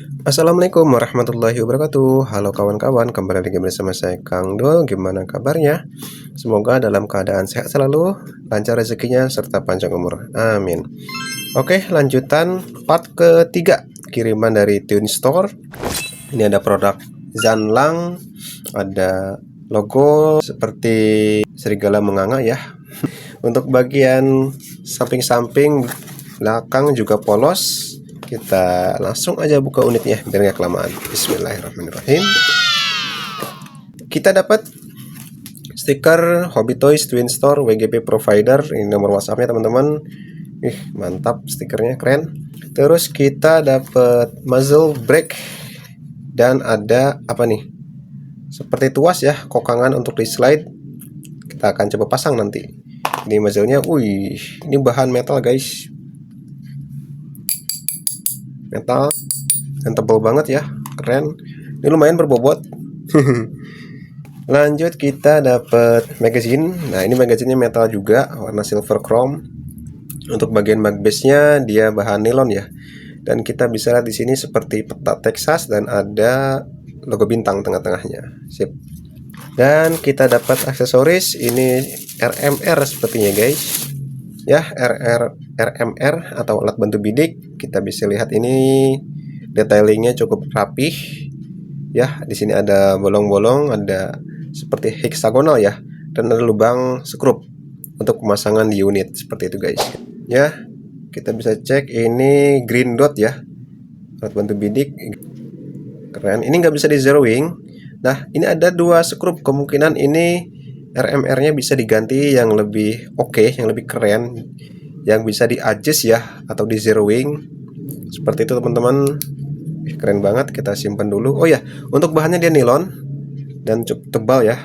Assalamualaikum warahmatullahi wabarakatuh. Halo kawan-kawan, kembali lagi bersama saya Kang Dul. Gimana kabarnya? Semoga dalam keadaan sehat selalu, lancar rezekinya, serta panjang umur. Amin. Oke, lanjutan part ketiga, kiriman dari Tune Store. Ini ada produk Zanlang, ada logo seperti serigala menganga ya. Untuk bagian samping-samping belakang juga polos. Kita langsung aja buka unitnya biar nggak kelamaan. Bismillahirrahmanirrahim. Kita dapat stiker Hobby Toys Twin Store WGP Provider. Ini nomor WhatsAppnya teman-teman. Mantap, stikernya keren. Terus kita dapat muzzle brake dan ada apa nih? Seperti tuas ya, kokangan untuk di slide. Kita akan coba pasang nanti. Ini muzzle-nya, ini bahan metal guys. Metal dan tebal banget ya, keren. Ini lumayan berbobot. Lanjut kita dapat magazine. Nah, ini magazinnya metal juga, warna silver chrome. Untuk bagian mag base-nya dia bahan nilon ya. Dan kita bisa lihat di sini seperti peta Texas dan ada logo bintang tengah-tengahnya. Sip. Dan kita dapat aksesoris, ini RMR sepertinya guys. Ya, RMR atau alat bantu bidik. Kita bisa lihat ini detailingnya cukup rapih. Ya, di sini ada bolong-bolong, ada seperti heksagonal ya, dan ada lubang skrup untuk pemasangan di unit seperti itu guys. Ya, kita bisa cek ini green dot ya, alat bantu bidik. Keren. Ini nggak bisa di zeroing. Nah, ini ada dua skrup, kemungkinan ini RMR-nya bisa diganti yang lebih oke, yang lebih keren, yang bisa di adjust ya, atau di zeroing seperti itu teman-teman. Keren banget, kita simpan dulu. Oh ya, untuk bahannya dia nilon dan cukup tebal ya,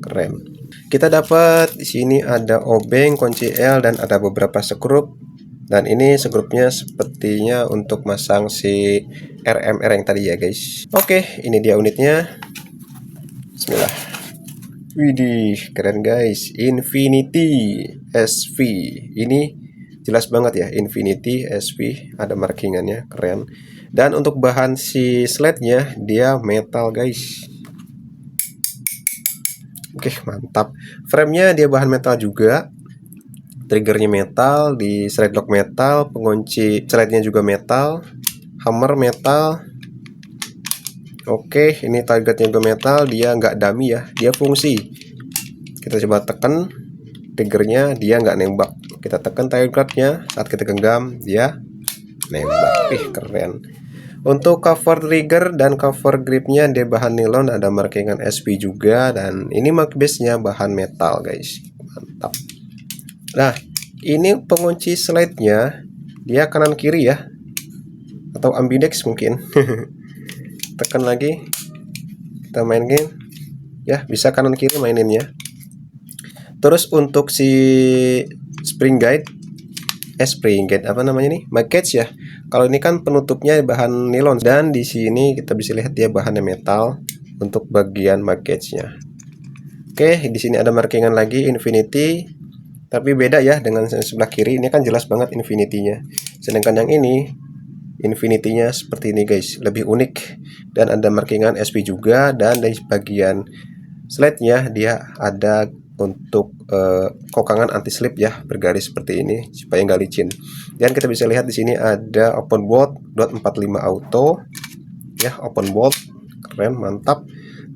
keren. Kita dapat di sini ada obeng, kunci L, dan ada beberapa skrup. Dan ini skrupnya sepertinya untuk masang si RMR yang tadi ya guys. Oke, ini dia unitnya. Bismillah. Widih, keren guys. Infinity SV. Ini jelas banget ya, Infinity SV, ada markingannya, keren. Dan untuk bahan si slide-nya dia metal guys. Oke, mantap. Frame-nya dia bahan metal juga. Triggernya metal, di slide lock metal, pengunci slide-nya juga metal, hammer metal. Oke, ini targetnya juga metal, dia nggak dummy ya, dia fungsi. Kita coba tekan triggernya, dia nggak nembak. Kita tekan targetnya, saat kita genggam dia nembak. Keren. Untuk cover trigger dan cover gripnya dia bahan nilon, ada markingan SP juga, dan ini mag base-nya bahan metal guys. Mantap. Nah, ini pengunci slide-nya dia kanan kiri ya, atau ambidex mungkin. Tekan lagi, kita mainin ya, bisa kanan kiri maininnya. Terus untuk si spring guide apa namanya nih, mag catch ya. Kalau ini kan penutupnya bahan nilon, dan di sini kita bisa lihat dia bahannya metal untuk bagian mag catch-nya. Oke, di sini ada markingan lagi Infinity, tapi beda ya dengan sebelah kiri. Ini kan jelas banget Infinity-nya, sedangkan yang ini Infinity-nya seperti ini guys, lebih unik. Dan ada markingan SP juga, dan dari bagian slide-nya dia ada untuk kokangan anti slip ya, bergaris seperti ini supaya nggak licin. Dan kita bisa lihat di sini ada open bolt .45 auto ya, open bolt, keren, mantap.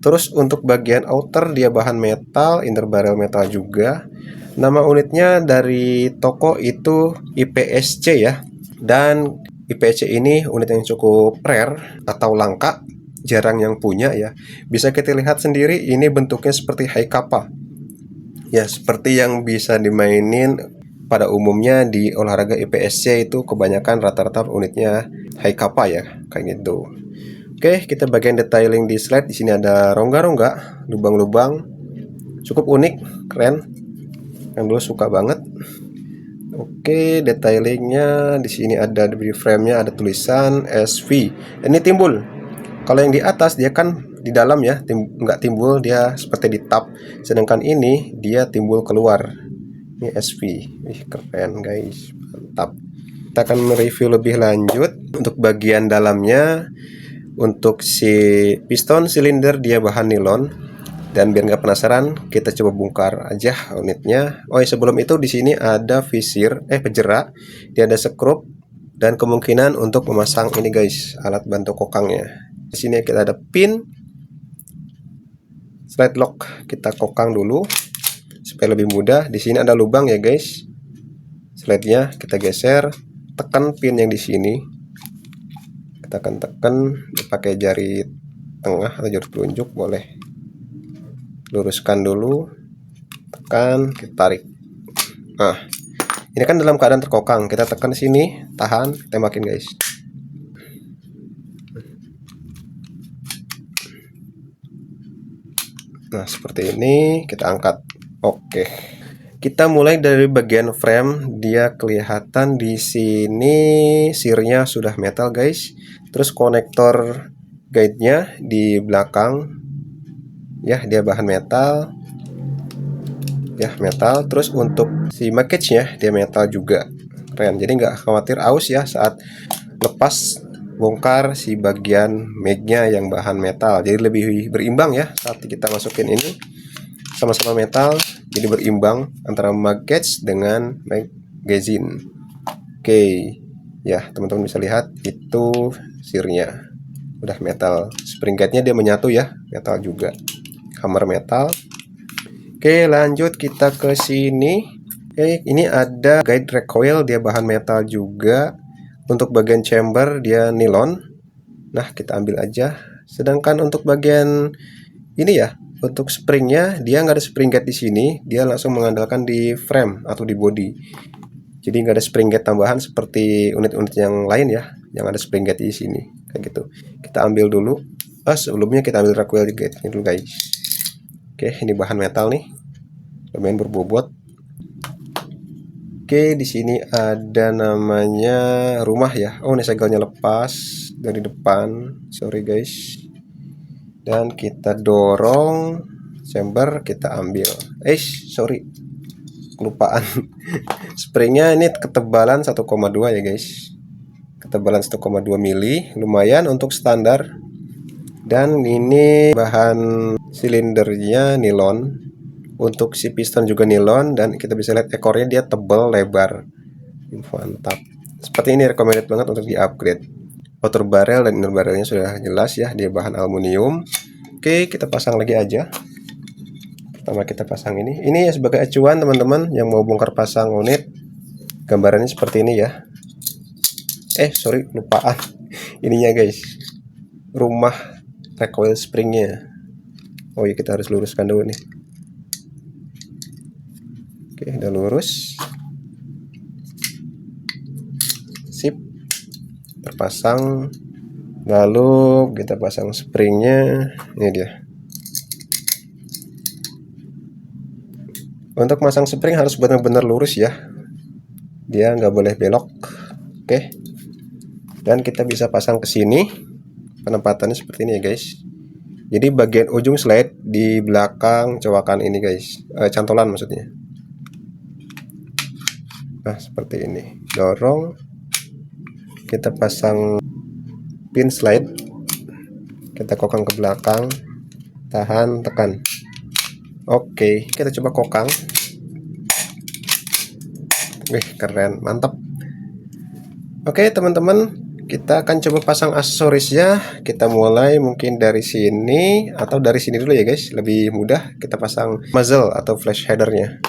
Terus untuk bagian outer dia bahan metal, inner barrel metal juga. Nama unitnya dari toko itu IPSC ya, dan IPSC ini unit yang cukup rare atau langka, jarang yang punya ya. Bisa kita lihat sendiri, ini bentuknya seperti high kappa ya, seperti yang bisa dimainin pada umumnya di olahraga IPSC itu kebanyakan rata-rata unitnya high kappa ya, kayak gitu. Oke, kita bagian detailing di slide. Di sini ada rongga-rongga, lubang-lubang, cukup unik, keren. Yang dulu suka banget. Oke, detailingnya di sini ada di frame-nya ada tulisan SV. Ini timbul. Kalau yang di atas dia kan di dalam ya, nggak timbul, dia seperti di tab. Sedangkan ini dia timbul keluar. Ini SV. Keren guys, mantap. Kita akan mereview lebih lanjut untuk bagian dalamnya. Untuk si piston silinder dia bahan nilon. Dan biar nggak penasaran, kita coba bongkar aja unitnya. Oh, sebelum itu di sini ada visir, pejera, dia ada skrup dan kemungkinan untuk memasang ini guys, alat bantu kokangnya. Di sini kita ada pin slide lock, kita kokang dulu supaya lebih mudah. Di sini ada lubang ya guys. Slide-nya kita geser, tekan pin yang di sini. Kita akan tekan pakai jari tengah atau jari telunjuk boleh. Luruskan dulu, tekan, kita tarik. Nah, ini kan dalam keadaan terkokang, kita tekan sini, tahan, tembakin guys. Nah, seperti ini kita angkat. Oke. Kita mulai dari bagian frame, dia kelihatan di sini sirnya sudah metal guys. Terus konektor guide-nya di belakang ya, dia bahan metal. Ya, metal. Terus untuk si package-nya dia metal juga. Keren. Jadi nggak khawatir aus ya saat lepas bongkar si bagian mag-nya yang bahan metal. Jadi lebih berimbang ya saat kita masukin ini. Sama-sama metal, jadi berimbang antara package dengan magazine. Oke. Ya, teman-teman bisa lihat itu sirnya. Udah metal. Spring guide-nya dia menyatu ya, metal juga. Hammer metal. Oke, lanjut kita ke sini. Oke, ini ada guide recoil, dia bahan metal juga. Untuk bagian chamber dia nilon. Nah, kita ambil aja. Sedangkan untuk bagian ini ya, untuk springnya dia nggak ada spring guide di sini. Dia langsung mengandalkan di frame atau di body. Jadi nggak ada spring guide tambahan seperti unit-unit yang lain ya, yang ada spring guide di sini. Kayak gitu. Kita ambil dulu. Sebelumnya kita ambil recoil guide ini dulu guys. Oke, ini bahan metal nih, lumayan berbobot. Oke, di sini ada namanya rumah ya. Oh, ini segelnya lepas dari depan. Sorry guys. Dan kita dorong chamber, kita ambil. Sorry, kelupaan. Springnya ini ketebalan 1,2 ya guys. Ketebalan 1,2 mili, lumayan untuk standar. Dan ini bahan silindernya nilon. Untuk si piston juga nilon. Dan kita bisa lihat ekornya dia tebal lebar. Mantap. Seperti ini recommended banget untuk di upgrade. Outer barrel dan inner barrelnya sudah jelas ya, dia bahan aluminium. Oke, kita pasang lagi aja. Pertama kita pasang ini. Ini ya sebagai acuan teman-teman yang mau bongkar pasang unit. Gambarannya seperti ini ya. Sorry, lupaan. Ininya guys, rumah recoil springnya. Oh ya, kita harus luruskan dulu nih. Oke, udah lurus. Sip, terpasang. Lalu kita pasang springnya. Ini dia. Untuk masang spring harus benar-benar lurus ya, dia nggak boleh belok. Oke. Dan kita bisa pasang ke sini. Penempatannya seperti ini ya guys. Jadi bagian ujung slide di belakang cowakan ini guys, cantolan maksudnya. Nah, seperti ini. Dorong. Kita pasang pin slide. Kita kokang ke belakang. Tahan, tekan. Oke, kita coba kokang. Wih, keren, mantap. Oke, teman-teman, kita akan coba pasang aksesorisnya. Kita mulai mungkin dari sini atau dari sini dulu ya guys, lebih mudah. Kita pasang muzzle atau flash headernya.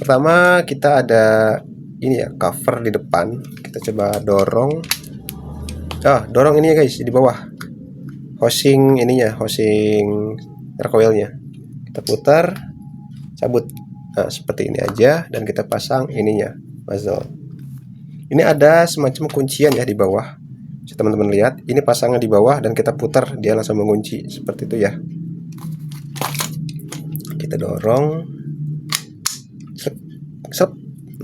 Pertama kita ada ini ya, cover di depan. Kita coba dorong. Dorong ini ya guys, di bawah. Housing ininya, housing recoilnya. Kita putar, cabut. Nah, seperti ini aja, dan kita pasang ininya, muzzle. Ini ada semacam kuncian ya di bawah. Bisa teman-teman lihat, ini pasangnya di bawah dan kita putar, dia langsung mengunci seperti itu ya. Kita dorong. Sep.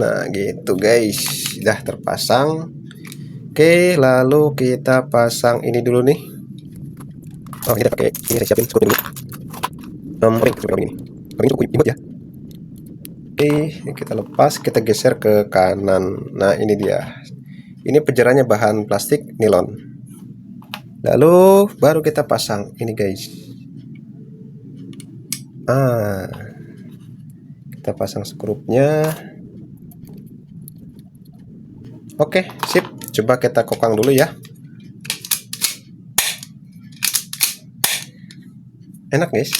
Nah, gitu guys. Sudah terpasang. Oke, lalu kita pasang ini dulu nih. Oh, ini pakai ini, saya siapin scoop dulu. Ring ini. Ring cukup imut ya. Oke, kita lepas, kita geser ke kanan. Nah, ini dia. Ini pejeranya bahan plastik nilon. Lalu baru kita pasang ini guys. Kita pasang skrupnya. Oke, sip. Coba kita kokang dulu ya. Enak guys.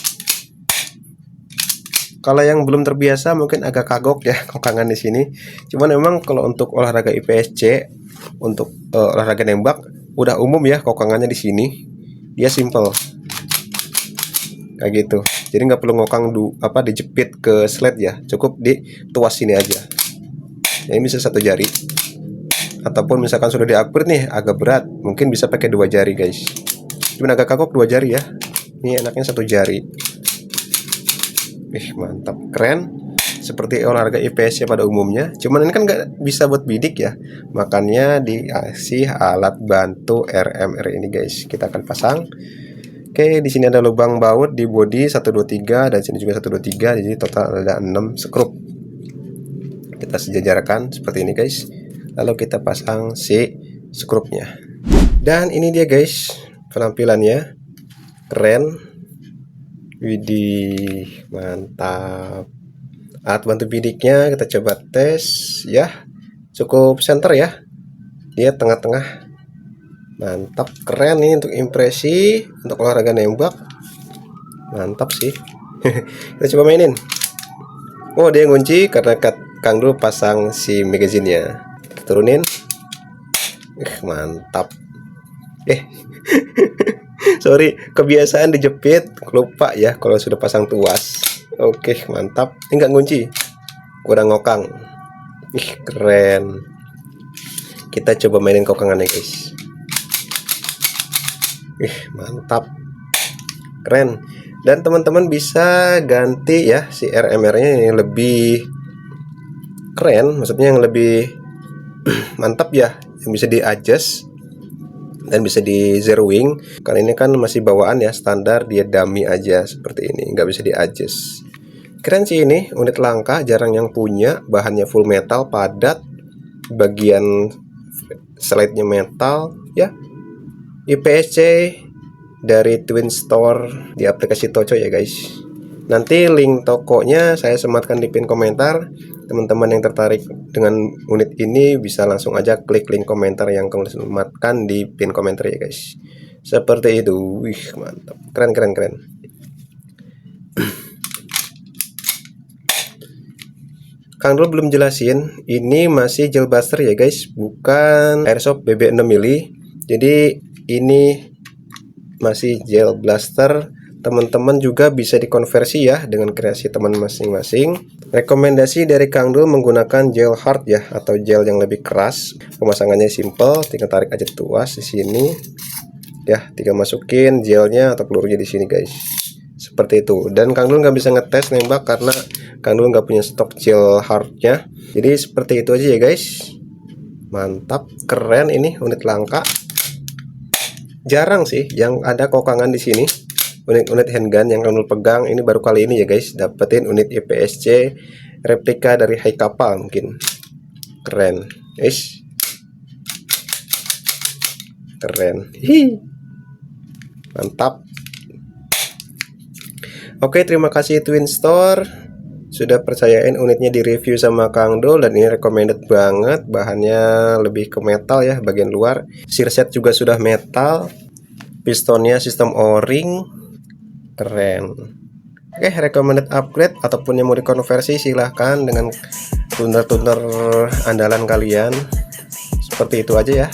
Kalau yang belum terbiasa mungkin agak kagok ya kokangan di sini. Cuman memang kalau untuk olahraga IPSC, untuk olahraga nembak udah umum ya kokangannya di sini. Dia simple kayak gitu. Jadi nggak perlu ngokang dijepit ke sled ya. Cukup dituas sini aja. Ya, ini bisa 1 jari. Ataupun misalkan sudah di-upgrade nih agak berat, mungkin bisa pakai 2 jari guys. Cuman agak kagok 2 jari ya. Ini enaknya 1 jari. Mantap, keren. Seperti olahraga IPS ya pada umumnya. Cuman ini kan nggak bisa buat bidik ya. Makanya dikasih alat bantu RMR ini guys. Kita akan pasang. Oke, di sini ada lubang baut di bodi 1 2 3 dan sini juga 1 2 3. Jadi total ada 6 skrup. Kita sejajarkan seperti ini guys. Lalu kita pasang si skrupnya. Dan ini dia guys penampilannya. Keren. Widih, mantap. Alat bantu bidiknya kita coba tes ya. Cukup center ya. Dia tengah-tengah. Mantap, keren nih untuk impresi, untuk olahraga nembak. Mantap sih. Kita coba mainin. Oh, dia ngunci karena Kang Dul pasang si magazinnya. Kita turunin. Mantap. Sorry, kebiasaan dijepit, lupa ya kalau sudah pasang tuas. Oke, mantap. Ini nggak ngunci, kurang ngokang. Keren. Kita coba mainin kokangannya guys. Mantap, keren. Dan teman-teman bisa ganti ya si RMR-nya yang lebih keren, maksudnya yang lebih mantap ya, yang bisa di-adjust dan bisa di zeroing. Karena ini kan masih bawaan ya, standar dia dummy aja seperti ini, nggak bisa di adjust. Keren sih ini, unit langka, jarang yang punya. Bahannya full metal, padat, bagian slide-nya metal ya. IPSC dari Twin Store di aplikasi Toco ya guys. Nanti link tokonya saya sematkan di pin komentar. Teman-teman yang tertarik dengan unit ini bisa langsung aja klik link komentar yang kamu sematkan di pin komentar ya guys. Seperti itu. Wih, mantap. Keren keren keren. Kang Dul belum jelasin, ini masih gel blaster ya guys, bukan airsoft BB 6 mili. Jadi ini masih gel blaster. Teman-teman juga bisa dikonversi ya dengan kreasi teman masing-masing. Rekomendasi dari Kang Dul menggunakan gel hard ya, atau gel yang lebih keras. Pemasangannya simple, tinggal tarik aja tuas di sini. Ya, tinggal masukin gelnya atau pelurunya di sini guys. Seperti itu. Dan Kang Dul nggak bisa ngetes nembak karena Kang Dul nggak punya stok gel hardnya. Jadi seperti itu aja ya guys. Mantap, keren ini unit langka. Jarang sih yang ada kokangan di sini. Unit-unit handgun yang Kang Dul pegang ini baru kali ini ya guys, dapetin unit IPSC replika dari High Kapal mungkin. Keren, guys. Keren. Mantap. Oke, terima kasih Twin Store sudah percayain unitnya di review sama Kang Dul, dan ini recommended banget. Bahannya lebih ke metal ya bagian luar. Sear set juga sudah metal. Pistonnya sistem O-ring. Keren. Oke, recommended upgrade ataupun yang mau dikonversi silahkan dengan tuner-tuner andalan kalian. Seperti itu aja ya.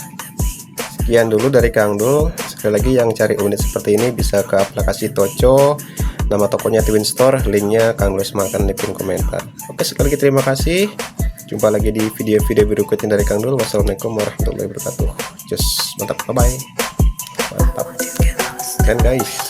Sekian dulu dari Kang Dul. Sekali lagi yang cari unit seperti ini bisa ke aplikasi Toco. Nama tokonya Twin Store, linknya Kang Dul sematkan di pin komentar. Oke, sekali lagi terima kasih. Jumpa lagi di video-video berikutnya dari Kang Dul. Wassalamualaikum warahmatullahi wabarakatuh. Just mantap, bye bye. Mantap. Keren guys.